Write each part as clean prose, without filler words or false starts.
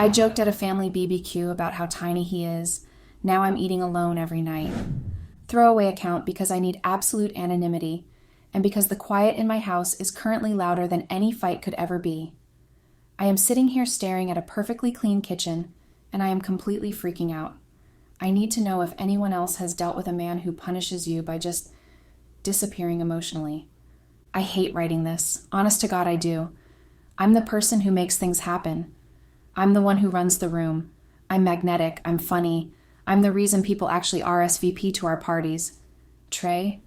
I joked at a family BBQ about how tiny he is. Now I'm eating alone every night. Throwaway account because I need absolute anonymity, and because the quiet in my house is currently louder than any fight could ever be. I am sitting here staring at a perfectly clean kitchen, and I am completely freaking out. I need to know if anyone else has dealt with a man who punishes you by just disappearing emotionally. I hate writing this. Honest to God, I do. I'm the person who makes things happen. I'm the one who runs the room. I'm magnetic. I'm funny. I'm the reason people actually RSVP to our parties. Trey?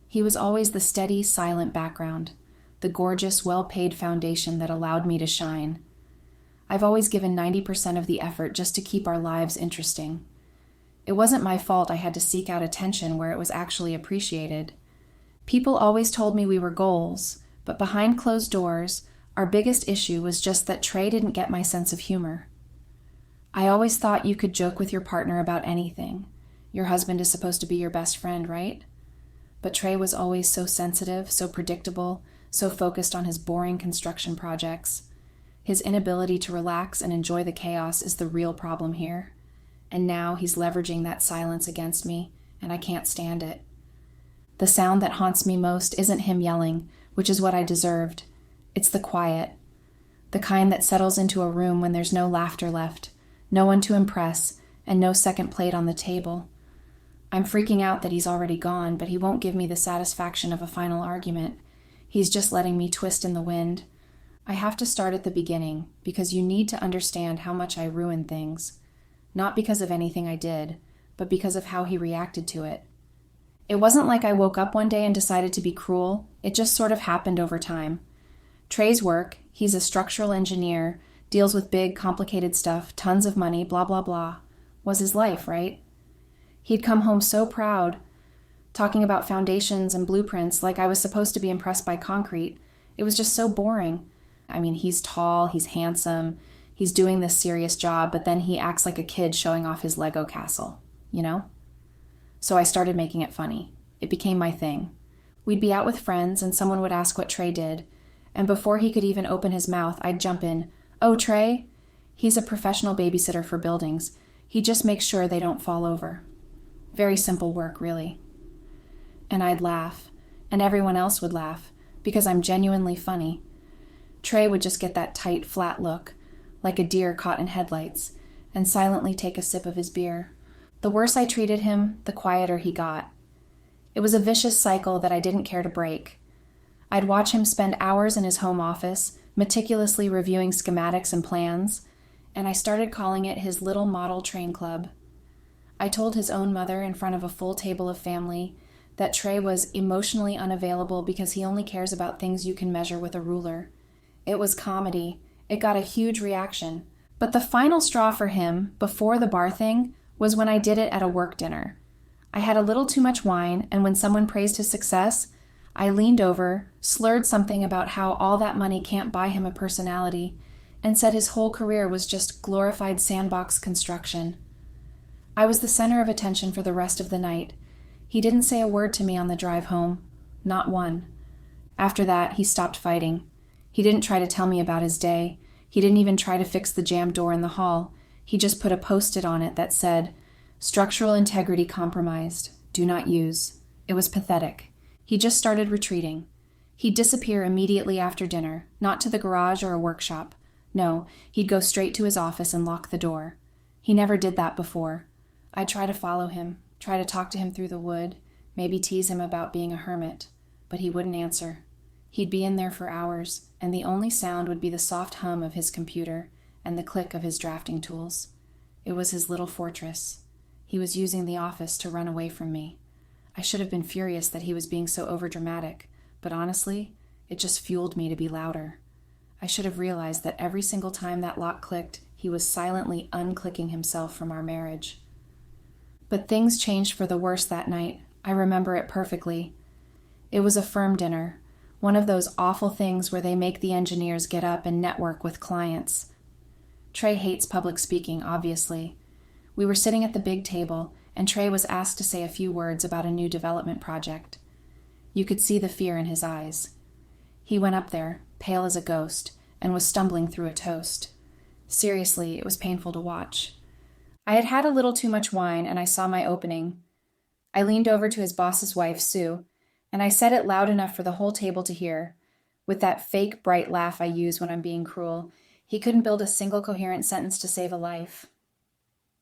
He was always the steady, silent background, the gorgeous, well-paid foundation that allowed me to shine. I've always given 90% of the effort just to keep our lives interesting. It wasn't my fault I had to seek out attention where it was actually appreciated. People always told me we were goals, but behind closed doors, our biggest issue was just that Trey didn't get my sense of humor. I always thought you could joke with your partner about anything. Your husband is supposed to be your best friend, right? But Trey was always so sensitive, so predictable, so focused on his boring construction projects. His inability to relax and enjoy the chaos is the real problem here. And now he's leveraging that silence against me, and I can't stand it. The sound that haunts me most isn't him yelling, which is what I deserved. It's the quiet. The kind that settles into a room when there's no laughter left, no one to impress, and no second plate on the table. I'm freaking out that he's already gone, but he won't give me the satisfaction of a final argument. He's just letting me twist in the wind. I have to start at the beginning, because you need to understand how much I ruin things. Not because of anything I did, but because of how he reacted to it. It wasn't like I woke up one day and decided to be cruel. It just sort of happened over time. Trey's work, he's a structural engineer, deals with big, complicated stuff, tons of money, blah, blah, blah, was his life, right? He'd come home so proud, talking about foundations and blueprints like I was supposed to be impressed by concrete. It was just so boring. I mean, he's tall, he's handsome, he's doing this serious job, but then he acts like a kid showing off his Lego castle, you know? So I started making it funny. It became my thing. We'd be out with friends and someone would ask what Trey did, and before he could even open his mouth, I'd jump in. Oh, Trey? He's a professional babysitter for buildings. He just makes sure they don't fall over. Very simple work, really. And I'd laugh, and everyone else would laugh, because I'm genuinely funny. Trey would just get that tight, flat look, like a deer caught in headlights, and silently take a sip of his beer. The worse I treated him, the quieter he got. It was a vicious cycle that I didn't care to break. I'd watch him spend hours in his home office, meticulously reviewing schematics and plans, and I started calling it his little model train club. I told his own mother in front of a full table of family that Trey was emotionally unavailable because he only cares about things you can measure with a ruler. It was comedy. It got a huge reaction. But the final straw for him, before the bar thing, was when I did it at a work dinner. I had a little too much wine, and when someone praised his success, I leaned over, slurred something about how all that money can't buy him a personality, and said his whole career was just glorified sandbox construction. I was the center of attention for the rest of the night. He didn't say a word to me on the drive home. Not one. After that, he stopped fighting. He didn't try to tell me about his day. He didn't even try to fix the jammed door in the hall. He just put a Post-it on it that said, "Structural integrity compromised. Do not use." It was pathetic. He just started retreating. He'd disappear immediately after dinner, not to the garage or a workshop. No, he'd go straight to his office and lock the door. He never did that before. I'd try to follow him, try to talk to him through the wood, maybe tease him about being a hermit, but he wouldn't answer. He'd be in there for hours, and the only sound would be the soft hum of his computer and the click of his drafting tools. It was his little fortress. He was using the office to run away from me. I should have been furious that he was being so overdramatic, but honestly, it just fueled me to be louder. I should have realized that every single time that lock clicked, he was silently unclicking himself from our marriage. But things changed for the worse that night. I remember it perfectly. It was a firm dinner, one of those awful things where they make the engineers get up and network with clients. Trey hates public speaking, obviously. We were sitting at the big table, and Trey was asked to say a few words about a new development project. You could see the fear in his eyes. He went up there, pale as a ghost, and was stumbling through a toast. Seriously, it was painful to watch. I had had a little too much wine, and I saw my opening. I leaned over to his boss's wife, Sue, and I said it loud enough for the whole table to hear. With that fake, bright laugh I use when I'm being cruel, he couldn't build a single coherent sentence to save a life.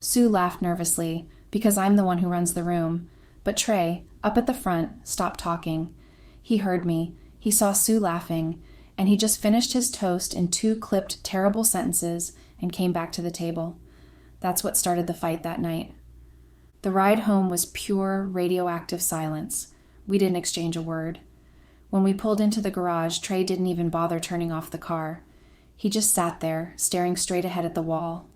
Sue laughed nervously, because I'm the one who runs the room, but Trey, up at the front, stopped talking. He heard me, he saw Sue laughing, and he just finished his toast in 2 clipped, terrible sentences and came back to the table. That's what started the fight that night. The ride home was pure, radioactive silence. We didn't exchange a word. When we pulled into the garage, Trey didn't even bother turning off the car. He just sat there, staring straight ahead at the wall.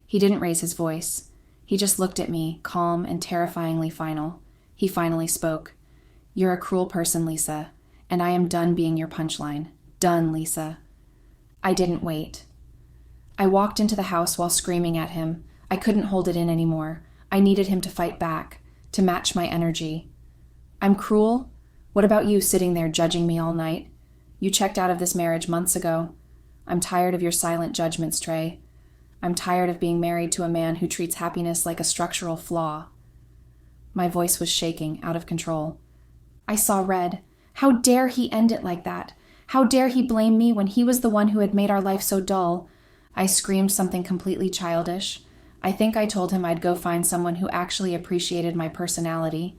He didn't raise his voice. He just looked at me, calm and terrifyingly final. He finally spoke. "You're a cruel person, Lisa, and I am done being your punchline. Done, Lisa." I didn't wait. I walked into the house while screaming at him. I couldn't hold it in anymore. I needed him to fight back, to match my energy. "I'm cruel? What about you sitting there judging me all night? You checked out of this marriage months ago. I'm tired of your silent judgments, Trey. I'm tired of being married to a man who treats happiness like a structural flaw." My voice was shaking, out of control. I saw red. How dare he end it like that? How dare he blame me when he was the one who had made our life so dull? I screamed something completely childish. I think I told him I'd go find someone who actually appreciated my personality,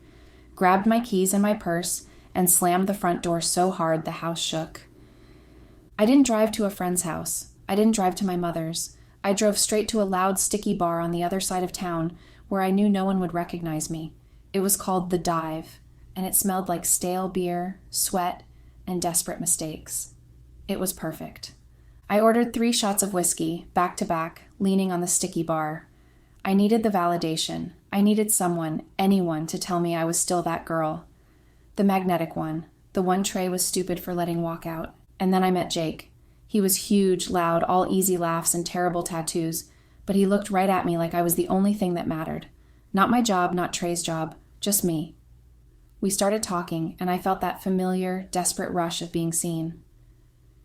grabbed my keys and my purse, and slammed the front door so hard the house shook. I didn't drive to a friend's house. I didn't drive to my mother's. I drove straight to a loud, sticky bar on the other side of town where I knew no one would recognize me. It was called The Dive, and it smelled like stale beer, sweat, and desperate mistakes. It was perfect. I ordered 3 shots of whiskey, back to back, leaning on the sticky bar. I needed the validation. I needed someone, anyone, to tell me I was still that girl. The magnetic one, the one Trey was stupid for letting walk out. And then I met Jake. He was huge, loud, all easy laughs and terrible tattoos, but he looked right at me like I was the only thing that mattered. Not my job, not Trey's job, just me. We started talking, and I felt that familiar, desperate rush of being seen.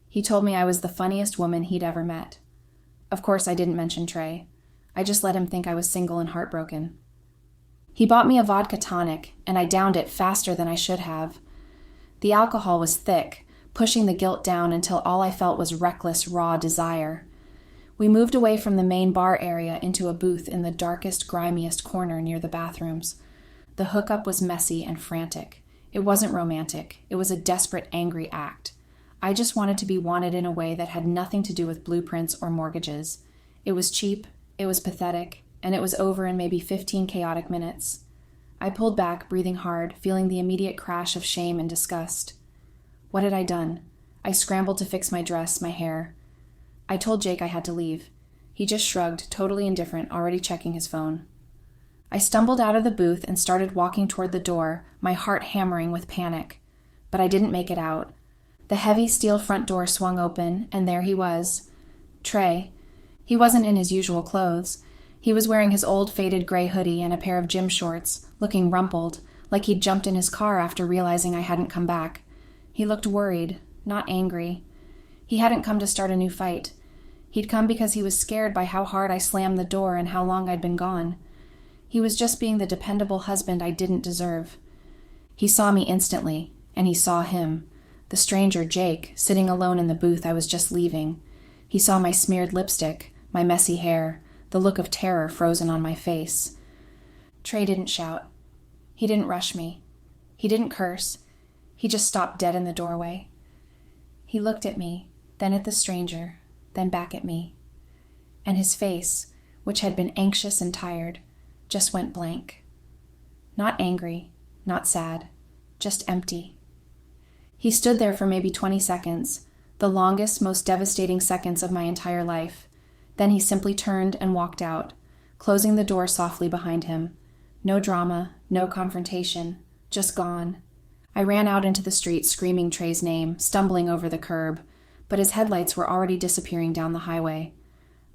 He told me I was the funniest woman he'd ever met. Of course, I didn't mention Trey. I just let him think I was single and heartbroken. He bought me a vodka tonic, and I downed it faster than I should have. The alcohol was thick, pushing the guilt down until all I felt was reckless, raw desire. We moved away from the main bar area into a booth in the darkest, grimiest corner near the bathrooms. The hookup was messy and frantic. It wasn't romantic. It was a desperate, angry act. I just wanted to be wanted in a way that had nothing to do with blueprints or mortgages. It was cheap, it was pathetic, and it was over in maybe 15 chaotic minutes. I pulled back, breathing hard, feeling the immediate crash of shame and disgust. What had I done? I scrambled to fix my dress, my hair. I told Jake I had to leave. He just shrugged, totally indifferent, already checking his phone. I stumbled out of the booth and started walking toward the door, my heart hammering with panic. But I didn't make it out. The heavy steel front door swung open, and there he was. Trey. He wasn't in his usual clothes. He was wearing his old faded gray hoodie and a pair of gym shorts, looking rumpled, like he'd jumped in his car after realizing I hadn't come back. He looked worried, not angry. He hadn't come to start a new fight. He'd come because he was scared by how hard I slammed the door and how long I'd been gone. He was just being the dependable husband I didn't deserve. He saw me instantly, and he saw him, the stranger Jake, sitting alone in the booth I was just leaving. He saw my smeared lipstick, my messy hair, the look of terror frozen on my face. Trey didn't shout. He didn't rush me. He didn't curse. He just stopped dead in the doorway. He looked at me, then at the stranger, then back at me. And his face, which had been anxious and tired, just went blank. Not angry, not sad, just empty. He stood there for maybe 20 seconds, the longest, most devastating seconds of my entire life. Then he simply turned and walked out, closing the door softly behind him. No drama, no confrontation, just gone. I ran out into the street screaming Trey's name, stumbling over the curb, but his headlights were already disappearing down the highway.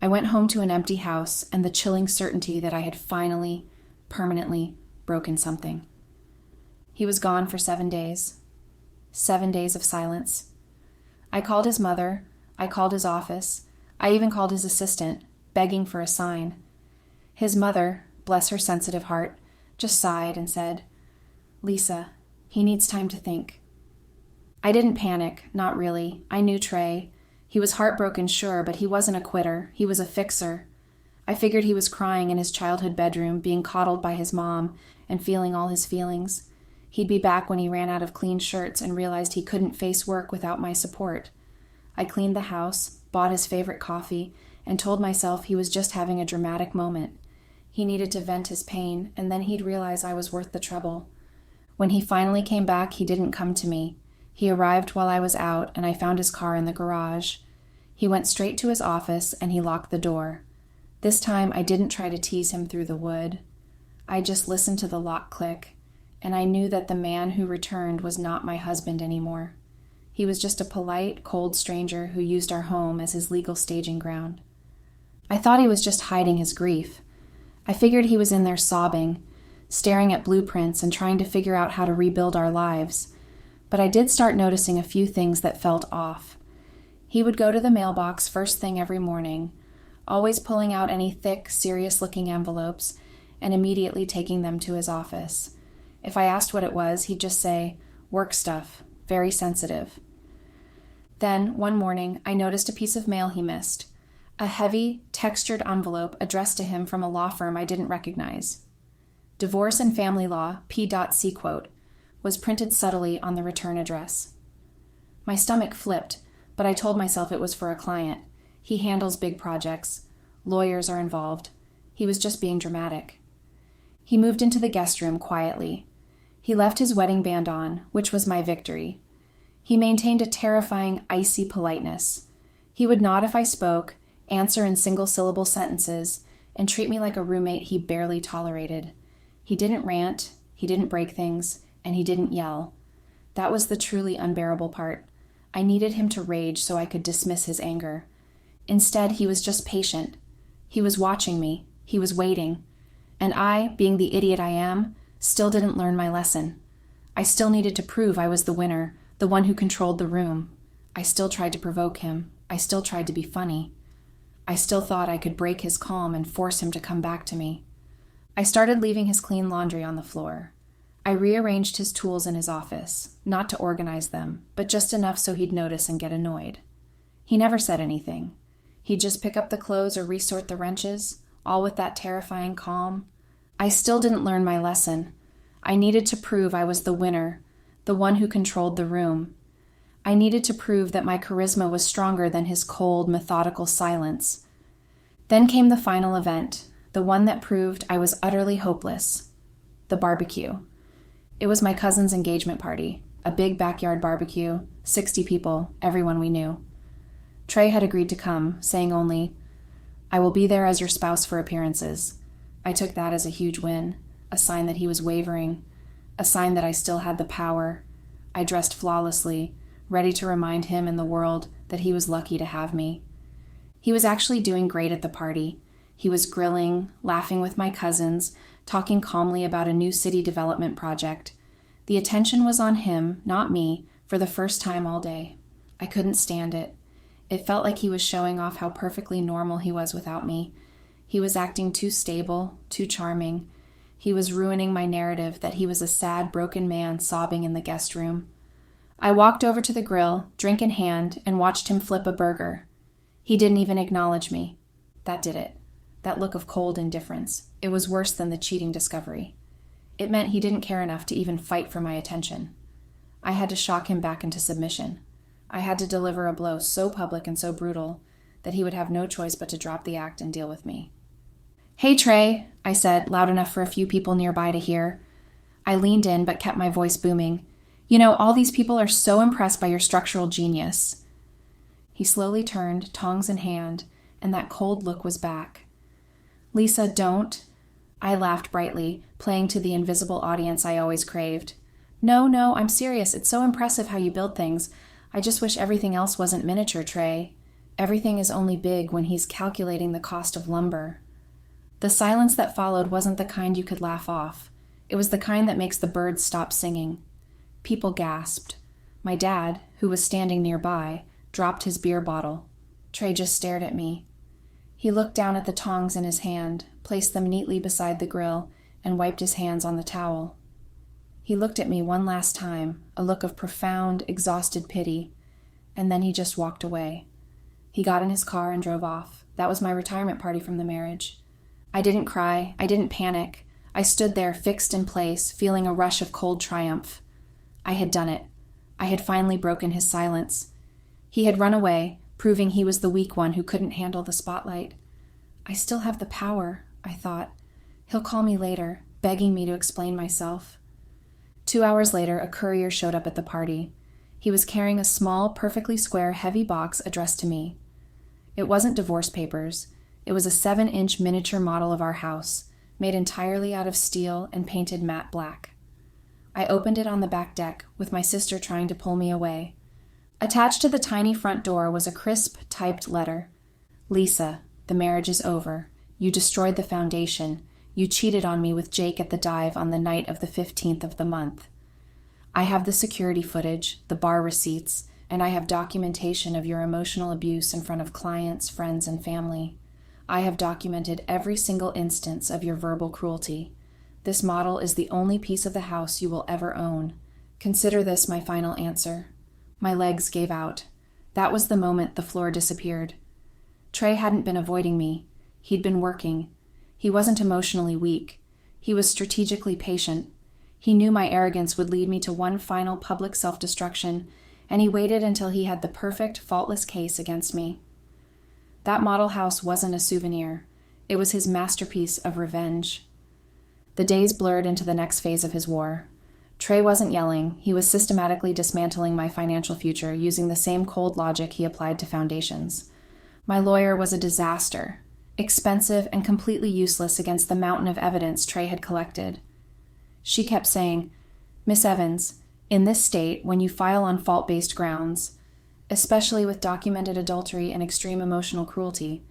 I went home to an empty house and the chilling certainty that I had finally, permanently broken something. He was gone for 7 days. 7 days of silence. I called his mother. I called his office. I even called his assistant, begging for a sign. His mother, bless her sensitive heart, just sighed and said, "Lisa, he needs time to think." I didn't panic, not really. I knew Trey. He was heartbroken, sure, but he wasn't a quitter. He was a fixer. I figured he was crying in his childhood bedroom, being coddled by his mom and feeling all his feelings. He'd be back when he ran out of clean shirts and realized he couldn't face work without my support. I cleaned the house, bought his favorite coffee, and told myself he was just having a dramatic moment. He needed to vent his pain, and then he'd realize I was worth the trouble. When he finally came back, he didn't come to me. He arrived while I was out, and I found his car in the garage. He went straight to his office, and he locked the door. This time, I didn't try to tease him through the wood. I just listened to the lock click, and I knew that the man who returned was not my husband anymore. He was just a polite, cold stranger who used our home as his legal staging ground. I thought he was just hiding his grief. I figured he was in there sobbing, staring at blueprints and trying to figure out how to rebuild our lives. But I did start noticing a few things that felt off. He would go to the mailbox first thing every morning, always pulling out any thick, serious-looking envelopes and immediately taking them to his office. If I asked what it was, he'd just say, "Work stuff, very sensitive." Then, one morning, I noticed a piece of mail he missed, a heavy, textured envelope addressed to him from a law firm I didn't recognize. Divorce and Family Law, P.C. quote, was printed subtly on the return address. My stomach flipped, but I told myself it was for a client. He handles big projects. Lawyers are involved. He was just being dramatic. He moved into the guest room quietly. He left his wedding band on, which was my victory. He maintained a terrifying, icy politeness. He would nod if I spoke, answer in single-syllable sentences, and treat me like a roommate he barely tolerated. He didn't rant, he didn't break things, and he didn't yell. That was the truly unbearable part. I needed him to rage so I could dismiss his anger. Instead, he was just patient. He was watching me. He was waiting. And I, being the idiot I am, still didn't learn my lesson. I still needed to prove I was the winner, the one who controlled the room. I still tried to provoke him. I still tried to be funny. I still thought I could break his calm and force him to come back to me. I started leaving his clean laundry on the floor. I rearranged his tools in his office, not to organize them, but just enough so he'd notice and get annoyed. He never said anything. He'd just pick up the clothes or resort the wrenches, all with that terrifying calm. I still didn't learn my lesson. I needed to prove I was the winner, the one who controlled the room. I needed to prove that my charisma was stronger than his cold, methodical silence. Then came the final event, the one that proved I was utterly hopeless. The barbecue. It was my cousin's engagement party, a big backyard barbecue, 60 people, everyone we knew. Trey had agreed to come, saying only, "I will be there as your spouse for appearances." I took that as a huge win, a sign that he was wavering, a sign that I still had the power. I dressed flawlessly, ready to remind him and the world that he was lucky to have me. He was actually doing great at the party. He was grilling, laughing with my cousins, talking calmly about a new city development project. The attention was on him, not me, for the first time all day. I couldn't stand it. It felt like he was showing off how perfectly normal he was without me. He was acting too stable, too charming. He was ruining my narrative that he was a sad, broken man sobbing in the guest room. I walked over to the grill, drink in hand, and watched him flip a burger. He didn't even acknowledge me. That did it. That look of cold indifference. It was worse than the cheating discovery. It meant he didn't care enough to even fight for my attention. I had to shock him back into submission. I had to deliver a blow so public and so brutal that he would have no choice but to drop the act and deal with me. "Hey, Trey," I said, loud enough for a few people nearby to hear. I leaned in but kept my voice booming. "You know, all these people are so impressed by your structural genius." He slowly turned, tongs in hand, and that cold look was back. "Lisa, don't." I laughed brightly, playing to the invisible audience I always craved. No, I'm serious. It's so impressive how you build things. I just wish everything else wasn't miniature, Trey. Everything is only big when he's calculating the cost of lumber." The silence that followed wasn't the kind you could laugh off. It was the kind that makes the birds stop singing. People gasped. My dad, who was standing nearby, dropped his beer bottle. Trey just stared at me. He looked down at the tongs in his hand, placed them neatly beside the grill, and wiped his hands on the towel. He looked at me one last time, a look of profound, exhausted pity, and then he just walked away. He got in his car and drove off. That was my retirement party from the marriage. I didn't cry. I didn't panic. I stood there, fixed in place, feeling a rush of cold triumph. I had done it. I had finally broken his silence. He had run away, proving he was the weak one who couldn't handle the spotlight. I still have the power, I thought. He'll call me later, begging me to explain myself. 2 hours later, a courier showed up at the party. He was carrying a small, perfectly square, heavy box addressed to me. It wasn't divorce papers. It was a 7-inch miniature model of our house, made entirely out of steel and painted matte black. I opened it on the back deck, with my sister trying to pull me away. Attached to the tiny front door was a crisp, typed letter. Lisa, the marriage is over. You destroyed the foundation. You cheated on me with Jake at the dive on the night of the 15th of the month. I have the security footage, the bar receipts, and I have documentation of your emotional abuse in front of clients, friends, and family. I have documented every single instance of your verbal cruelty. This model is the only piece of the house you will ever own. Consider this my final answer. My legs gave out. That was the moment the floor disappeared. Trey hadn't been avoiding me. He'd been working. He wasn't emotionally weak. He was strategically patient. He knew my arrogance would lead me to one final public self-destruction, and he waited until he had the perfect, faultless case against me. That model house wasn't a souvenir. It was his masterpiece of revenge. The days blurred into the next phase of his war. Trey wasn't yelling. He was systematically dismantling my financial future using the same cold logic he applied to foundations. My lawyer was a disaster, expensive and completely useless against the mountain of evidence Trey had collected. She kept saying, "Miss Evans, in this state, when you file on fault-based grounds, especially with documented adultery and extreme emotional cruelty,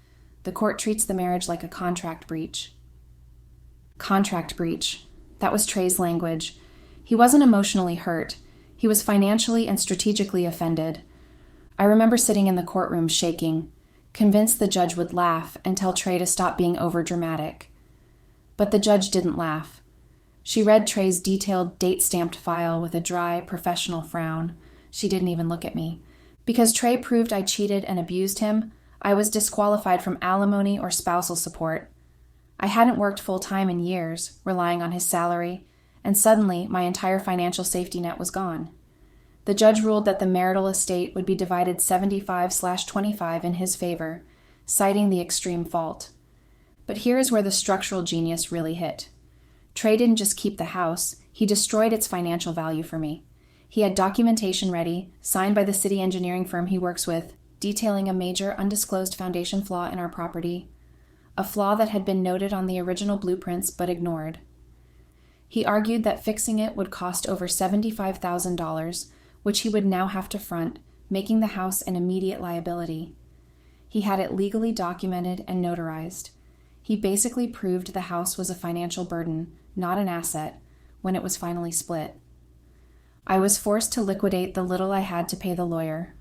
the court treats the marriage like a contract breach." Contract breach. That was Trey's language. He wasn't emotionally hurt. He was financially and strategically offended. I remember sitting in the courtroom shaking, convinced the judge would laugh and tell Trey to stop being overdramatic. But the judge didn't laugh. She read Trey's detailed, date-stamped file with a dry, professional frown. She didn't even look at me. Because Trey proved I cheated and abused him, I was disqualified from alimony or spousal support. I hadn't worked full-time in years, relying on his salary, and suddenly my entire financial safety net was gone. The judge ruled that the marital estate would be divided 75/25 in his favor, citing the extreme fault. But here is where the structural genius really hit. Trey didn't just keep the house, he destroyed its financial value for me. He had documentation ready, signed by the city engineering firm he works with, detailing a major undisclosed foundation flaw in our property, a flaw that had been noted on the original blueprints but ignored. He argued that fixing it would cost over $75,000, which he would now have to front, making the house an immediate liability. He had it legally documented and notarized. He basically proved the house was a financial burden, not an asset, when it was finally split. I was forced to liquidate the little I had to pay the lawyer.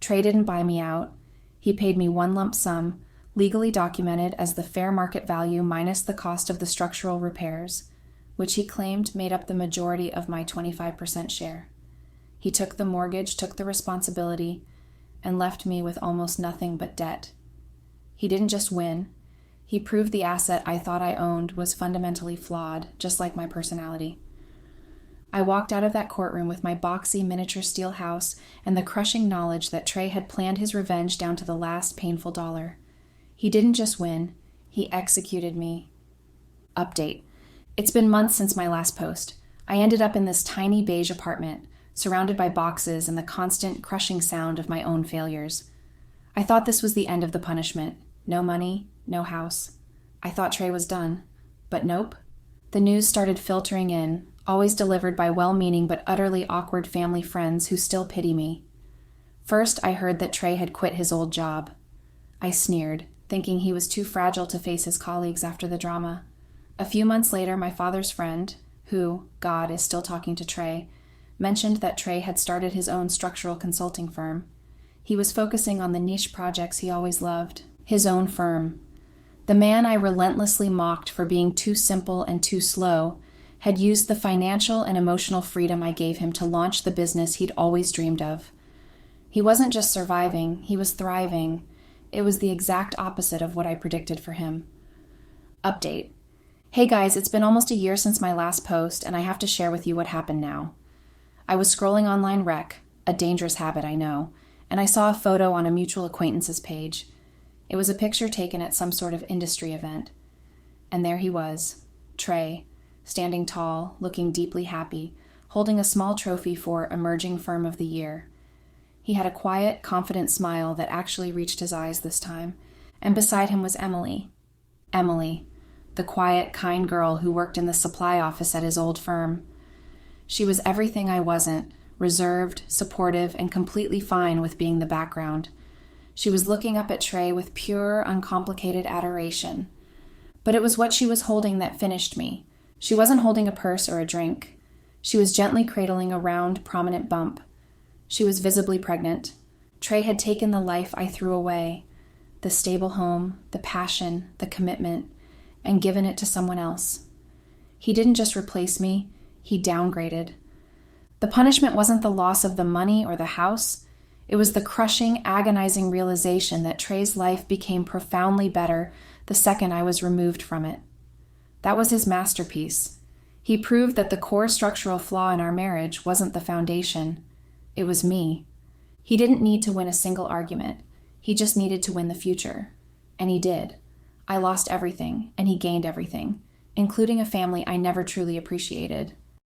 Trey didn't buy me out. He paid me one lump sum, legally documented as the fair market value minus the cost of the structural repairs, which he claimed made up the majority of my 25% share. He took the mortgage, took the responsibility, and left me with almost nothing but debt. He didn't just win. He proved the asset I thought I owned was fundamentally flawed, just like my personality. I walked out of that courtroom with my boxy miniature steel house and the crushing knowledge that Trey had planned his revenge down to the last painful dollar. He didn't just win, he executed me. Update. It's been months since my last post. I ended up in this tiny beige apartment, surrounded by boxes and the constant crushing sound of my own failures. I thought this was the end of the punishment. No money, no house. I thought Trey was done. But nope. The news started filtering in, always delivered by well-meaning but utterly awkward family friends who still pity me. First, I heard that Trey had quit his old job. I sneered, thinking he was too fragile to face his colleagues after the drama. A few months later, my father's friend, who, God, is still talking to Trey, mentioned that Trey had started his own structural consulting firm. He was focusing on the niche projects he always loved, his own firm. The man I relentlessly mocked for being too simple and too slow had used the financial and emotional freedom I gave him to launch the business he'd always dreamed of. He wasn't just surviving, he was thriving. It was the exact opposite of what I predicted for him. Update. Hey guys, it's been almost a year since my last post, and I have to share with you what happened now. I was scrolling online rec, a dangerous habit I know, and I saw a photo on a mutual acquaintance's page. It was a picture taken at some sort of industry event. And there he was, Trey, standing tall, looking deeply happy, holding a small trophy for Emerging Firm of the Year. He had a quiet, confident smile that actually reached his eyes this time, and beside him was Emily. Emily, the quiet, kind girl who worked in the supply office at his old firm. She was everything I wasn't, reserved, supportive, and completely fine with being the background. She was looking up at Trey with pure, uncomplicated adoration. But it was what she was holding that finished me. She wasn't holding a purse or a drink. She was gently cradling a round, prominent bump. She was visibly pregnant. Trey had taken the life I threw away, the stable home, the passion, the commitment, and given it to someone else. He didn't just replace me, he downgraded. The punishment wasn't the loss of the money or the house. It was the crushing, agonizing realization that Trey's life became profoundly better the second I was removed from it. That was his masterpiece. He proved that the core structural flaw in our marriage wasn't the foundation. It was me. He didn't need to win a single argument. He just needed to win the future. And he did. I lost everything, and he gained everything, including a family I never truly appreciated.